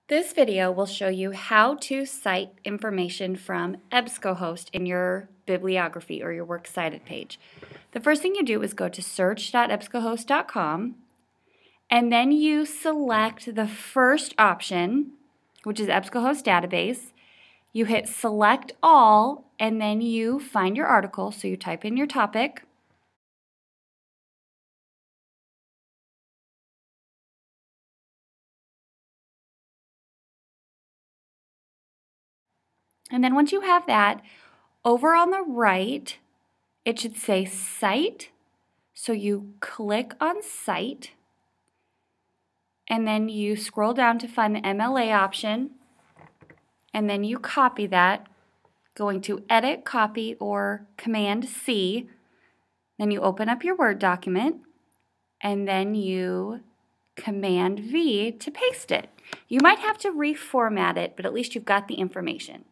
This video will show you how to cite information from EBSCOhost in your bibliography or your Works Cited page. The first thing you do is go to search.ebscohost.com, and then you select the first option, which is EBSCOhost Database. You hit Select All, and then you find your article, so you type in your topic. And then once you have that, over on the right, it should say Cite. So you click on Cite, and then you scroll down to find the MLA option, and then you copy that, going to Edit, Copy, or Command-C. Then you open up your Word document, and then you Command-V to paste it. You might have to reformat it, but at least you've got the information.